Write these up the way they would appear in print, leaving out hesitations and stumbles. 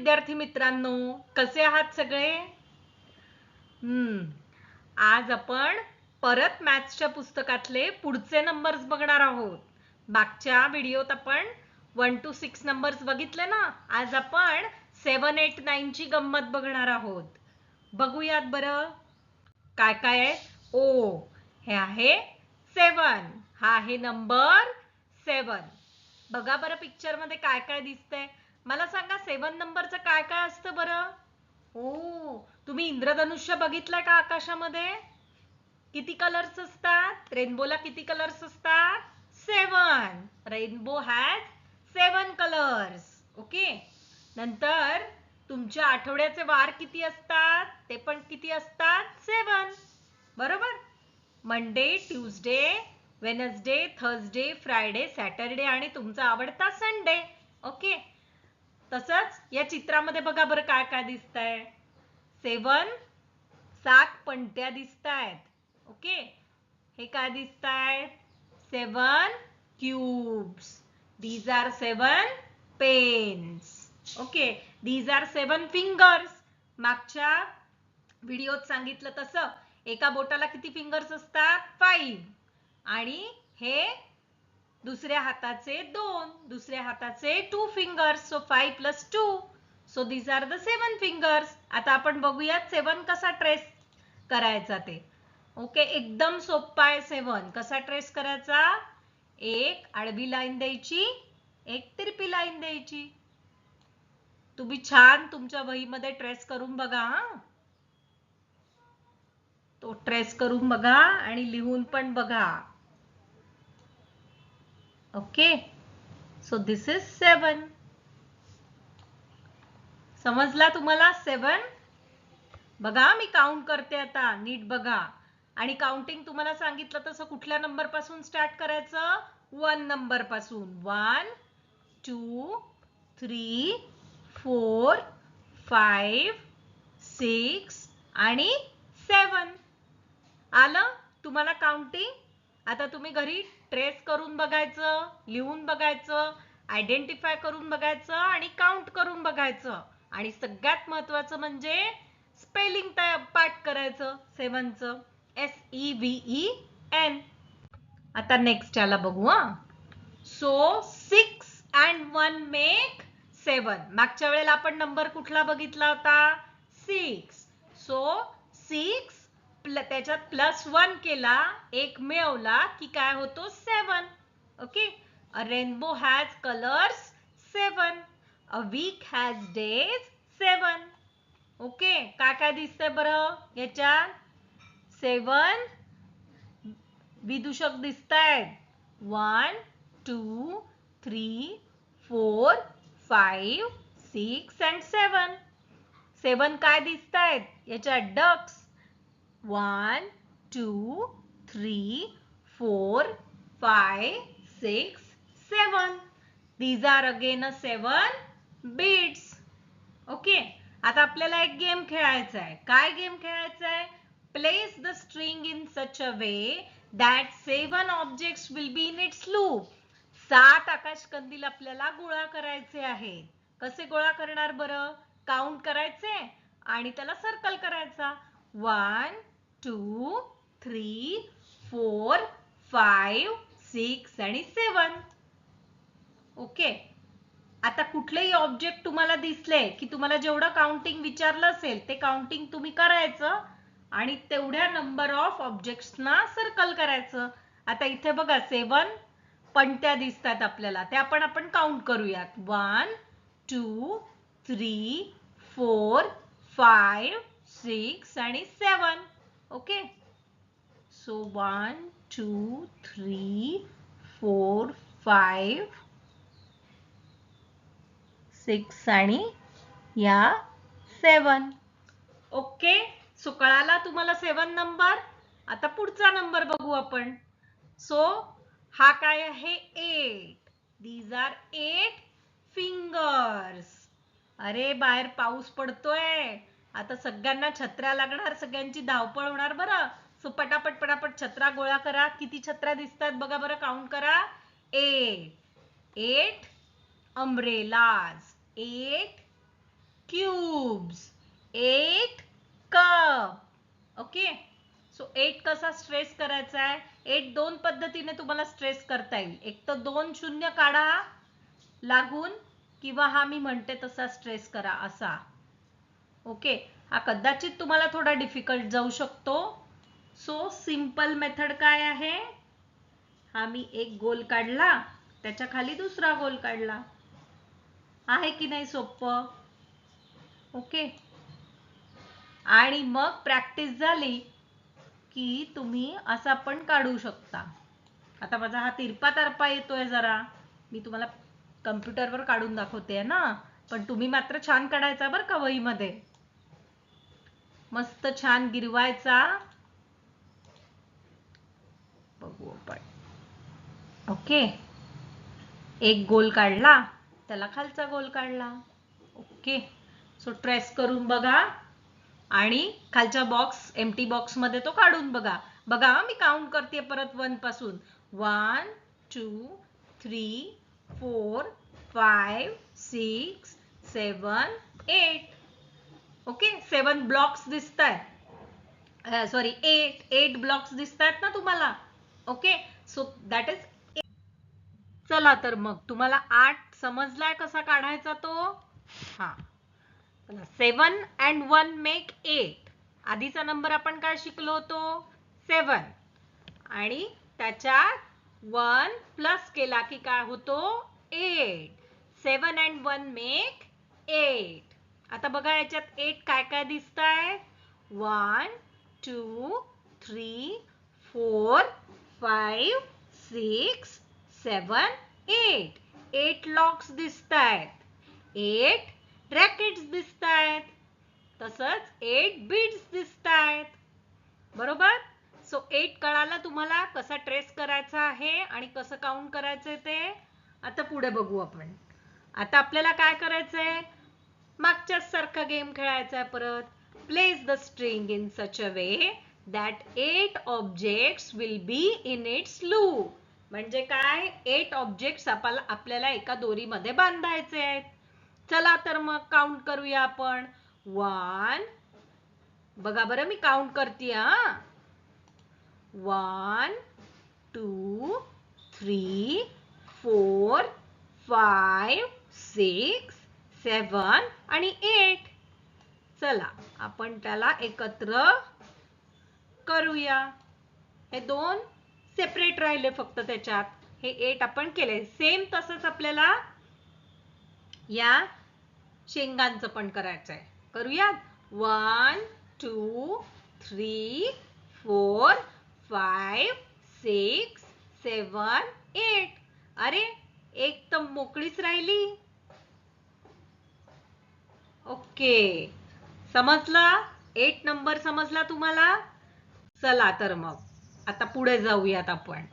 विद्यार्थी मित्रांनो, कसे आहात सगळे? आज आपण परत मॅथ्सच्या पुस्तकातले पुढचे नंबर्स बघणार आहोत. मागच्या व्हिडिओत आपण 1 to 6 नंबर्स बघितले ना. आज आपण 7, 8, 9 ची गंमत बघणार आहोत. बघूयात बरं काय काय आहे. हे आहे 7. हा आहे नंबर 7. बघा बरं पिक्चर मध्ये काय काय दिसतंय. मला सांगा 7 नंबरचं काय काय असतं बरं? तुम्ही इंद्रधनुष्य बघितलंय का आकाशामध्ये? किती कलर्स असतात? रेनबोला किती कलर्स असतात? 7. Rainbow has 7 colours. ओके. नंतर तुमच्या आठवड्याचे वार किती असतात? ते पण किती असतात? 7. बरोबर. Monday, Tuesday, Wednesday, Thursday, Friday, Saturday आणि तुमचा आवडता संडे. ओके. तसंच या चित्रामध्ये बघा बरं काय काय दिसतंय. 7 पणत्या दिसतायत. ओके. हे काय दिसतायत? 7 cubes. These are 7 pens. Okay. These are 7 fingers. मागच्या व्हिडिओत सांगितलं तसं एका बोटाला किती फिंगर्स असतात? 5. आणि हे दुसऱ्या हाताचे 2, दुसऱ्या हाताचे 2 fingers. So 5 + 2. So these are the 7 fingers. आता आपण बघूयात 7 कसा ट्रेस करायचा ते. ओके. एकदम सोपा आहे 7. कसा ट्रेस करायचा? एक आडवी लाईन द्यायची, एक तिरपी लाईन द्यायची. तुम्ही छान तुमच्या वहीमध्ये ट्रेस करून बघा. तो ट्रेस करून बघा आणि लिहून पण बघा. ओके. So this is 7. समजला तुम्हाला 7? बघा मी काउंट करते आता. नीट बघा. आणि काउंटिंग तुम्हाला सांगितलं तसं कुठल्या नंबर पासून स्टार्ट करायचं? 1 नंबर पासून. 1, 2, 3, 4, 5, 6 आणि 7. आलं तुम्हाला काउंटिंग? आता तुम्ही घरी ट्रेस करून बघायचं, लिहून बघायचं, आयडेंटिफाय करून बघायचं आणि काउंट करून बघायचं. आणि सगळ्यात महत्वाचं म्हणजे स्पेलिंग पाठ करायचं 7चं. SEVEN. आता नेक्स्ट याला बघू. So 6 and 1 make 7. मागच्या वेळेला आपण नंबर कुठला बघितला होता? 6. सो 6 त्याच्यात +1 केला, एक मिळवला की काय होतो? 7. Okay. A rainbow has colours 7. A week has days 7. Okay. काय काय दिसतंय बरं याच्यात? 7 विदूषक दिसतायत. 1, 2, 3, 4, 5, 6 and 7. 7 काय दिसतायत याच्यात? Ducks. 1, 2, 3, 4, 5, 6, 7. These are again a 7 beads. Okay. आता आपल्याला एक गेम खेळायचा आहे. काय गेम खेळायचा आहे? Place the string in such a way that 7 objects will be in its loop. 7 आकाश कंदील आपल्याला गोळा करायचे आहेत. कसे गोळा करणार बरं? काउंट करायचे आणि त्याला सर्कल करायचा. 1, 2, 3, 4, 5, 6 आणि 7. ओके. आता कुठलेही ऑब्जेक्ट तुम्हाला दिसले की तुम्हाला जेवढं काउंटिंग विचारलं असेल ते काउंटिंग तुम्ही करायचं आणि तेवढ्या नंबर ऑफ ऑब्जेक्ट्सना सर्कल करायचं. आता इथे बघा 7 पणत्या दिसतात आपल्याला. त्या आपण काउंट करूयात. 1, 2, 3, 4, 5, 6 आणि 7. ओके. सो 1, 2, 3, 4, 5, 6 आणि या 7. ओके. सो कळाला तुम्हाला 7 नंबर? आता पुढचा नंबर बघू आपण. सो हा काय आहे? 8. These are 8 fingers. अरे बाहेर पाऊस पडतोय. आता सगळ्यांना छत्र्या लागणार, सगळ्यांची धावपळ होणार बरं. सो पटापट छत्र्या गोळा करा. किती छत्र्या दिसतात बघा बरं, काउंट करा. 8 umbrellas. 8 cubes, 8 cup. Okay, so 8 कसा स्ट्रेस करायचा आहे? 8 दोन पद्धतीने तुम्हाला स्ट्रेस करता येईल. एक तर 2 शून्य काढा लागून, किंवा हा मी म्हणते तसा स्ट्रेस करा असा. ओके, हा कदाचित तुम्हाला थोडा डिफिकल्ट जाऊ शकतो. सो सिंपल मेथड काय आहे? हा मी एक गोल काढला, त्याच्या खाली दुसरा गोल काढला. आहे की नाही सोपं? ओके, आणि मग प्रॅक्टिस झाली की तुम्ही असा पण काढू शकता. आता माझा हा तिरपा तारपा येतोय जरा, मी तुम्हाला कम्प्युटरवर काढून दाखवते ना, पण तुम्ही मात्र छान काढायचा बरं का वहीमध्ये. मस्त छान गिरवायचा. बघू आपण. ओके, एक गोल काढला, त्याला खालचा गोल काढला. ओके, सो ट्रेस करून बघा आणि खालच्या बॉक्स एम्प्टी बॉक्स मध्ये तो काढून बघा. बघा मी काउंट करते परत 1 पासून. 1 2 3 4 5 6 7 8. ओके, 7 ब्लॉक्स दिसतात. सॉरी 8 ब्लॉक्स दिसतात ना तुम्हाला. Okay, so that is. चला तर मग तुम्हाला 8 समजलाय कसा काढायचा तो. हा, 7 and 1 make 8. आधीचा नंबर आपण काय शिकलो होतो? 7. आणि त्याच्यात 1 प्लस केला की काय होतो? 8. 7 and 1 make 8. आता बघा याच्यात 8 काय काय दिसतंय? 1 2 3 4 5 6 7 8. 8 लॉक्स दिसतायत. 8 रॅकेट्स दिसतायत. तसंच 8 बीड्स दिसतायत. बरोबर? सो 8 कळाला तुम्हाला कसा ट्रेस करायचा आहे आणि कसं काउंट करायचंय ते. आता पुढे बघू आपण. आता आपल्याला काय करायचंय? मागच्याच सारखा गेम खेळायचा आहे परत. Place the string in such a way that 8 objects will be in its loop. म्हणजे काय? 8 ऑब्जेक्ट्स आपल्याला एका दोरीमध्ये बांधायचे आहेत. चला तर मग काउंट करूया आपण. 1, बघा बरं मी काउंट करते. 1 2 3 4 5 6 7 आणि 8. चला आपण त्याला एकत्र करूया. हे 2 सेपरेट राहिले फक्त त्याच्यात. हे 8 आपण केले. सेम तसंच आपल्याला या शेंगांचं पण करायचंय. करूया. 1 2 3 4 5 6 7 8. अरे एक तर मोकळीच राहिली. ओके, समजला? 8 नंबर समजला तुम्हाला? चला तर मग आता पुढे जाऊयात आपण.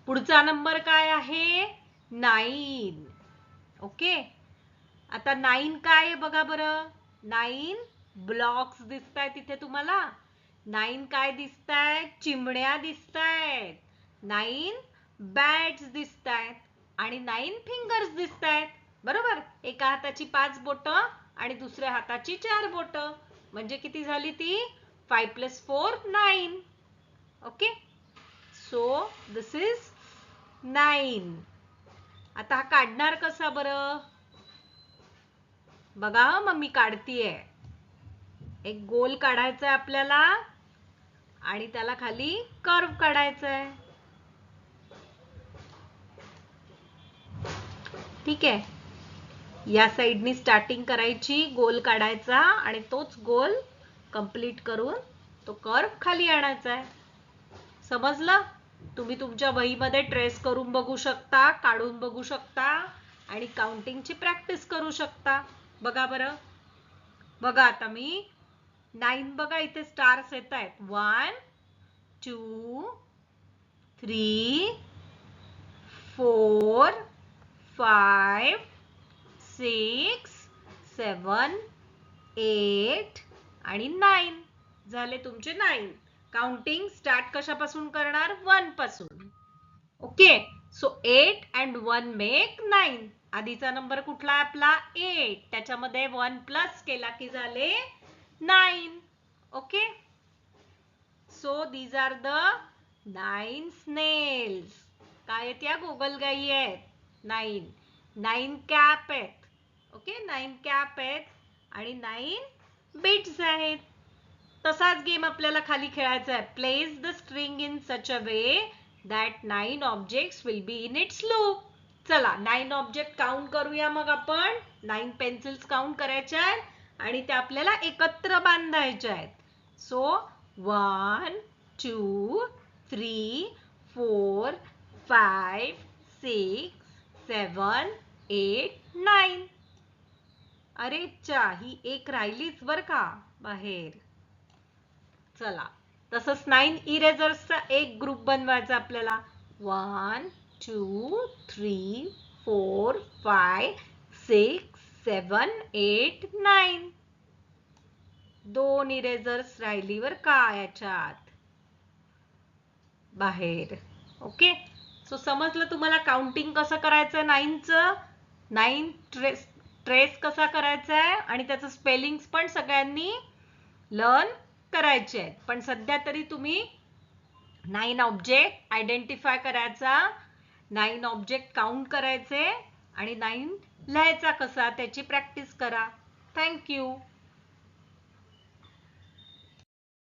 पुढचा नंबर काय आहे? 9. ओके, आता 9 काय आहे बघा बरं. 9 ब्लॉक्स दिसतायत इथे तुम्हाला. 9 काय दिसतायत? चिमण्या दिसतायत. 9 बॅट्स दिसतायत आणि 9 फिंगर्स दिसतायत. बरोबर? एका हाताची 5 बोटं आणि दुसऱ्या हाताची 4 बोटं. म्हणजे किती झाली ती? 5 + 4 9. Okay, so this is 9. आता हा काढणार कसा बरं? बघा मग मी काढतीये. एक गोल काढायचा आहे आपल्याला आणि त्याला खाली कर्व काढायचा आहे. ठीक आहे, या साइडनी स्टार्टिंग करायची, गोल काढायचा आणि तोच गोल कंप्लीट करून तो कर्व खाली आणायचा आहे. समजलं? तुम्ही तुमच्या वहीमध्ये ट्रेस करून बघू शकता, काढून बघू शकता आणि काउंटिंगची प्रॅक्टिस करू शकता. बघा बरं. बघा आता मी 9 बघा इथे स्टार्स येत आहेत. 1 2 3 4 5 6 7 8 आणि 9 झाले तुमचे 9. काउंटिंग स्टार्ट कशापासून करणार? 1 पासून. Okay, so 8 and 1 make 9. आधीचा नंबर कुठला आहे आपला 8. त्याच्यामध्ये 1 प्लस केला की झाले 9. Okay. So these are the 9 snails. काय आहेत या गोगलगाई आहेत. 9 कॅप आहेत. ओके 9 कॅप आहेत आणि 9 बिट्स आहेत. तसाच गेम आपल्याला खाली खेळायचा आहे. Place the string in such a way that 9 objects will be in its loop. चला 9 ऑब्जेक्ट काउंट करूया मग आपण. 9 पेन्सिल्स काउंट करायच्या आहेत आणि त्या आपल्याला एकत्र बांधायच्या आहेत. सो 1 2 3 4 5 6 7 8 9. अरे चा ही एक राहिलीच बर का बाहेर. चला तसंच 9 इरेजर्सचा एक ग्रुप बनवायचा आपल्याला. 1 2 3 4 5 6 7 8 9. 2 इरेजर्स राहिली वर का याच्यात बाहेर. ओके. सो समजलं तुम्हाला काउंटिंग कसं करायचं 9चं. 9 ट्रेस कसा करायचा आहे आणि त्याचं स्पेलिंग्स पण सगळ्यांनी लर्न करायचे आहेत. पण सध्या तरी तुम्ही 9 ऑब्जेक्ट आयडेंटिफाय करायचा, 9 ऑब्जेक्ट काउंट करायचे आणि 9 लिहायचा कसा त्याची प्रॅक्टिस करा. Thank you.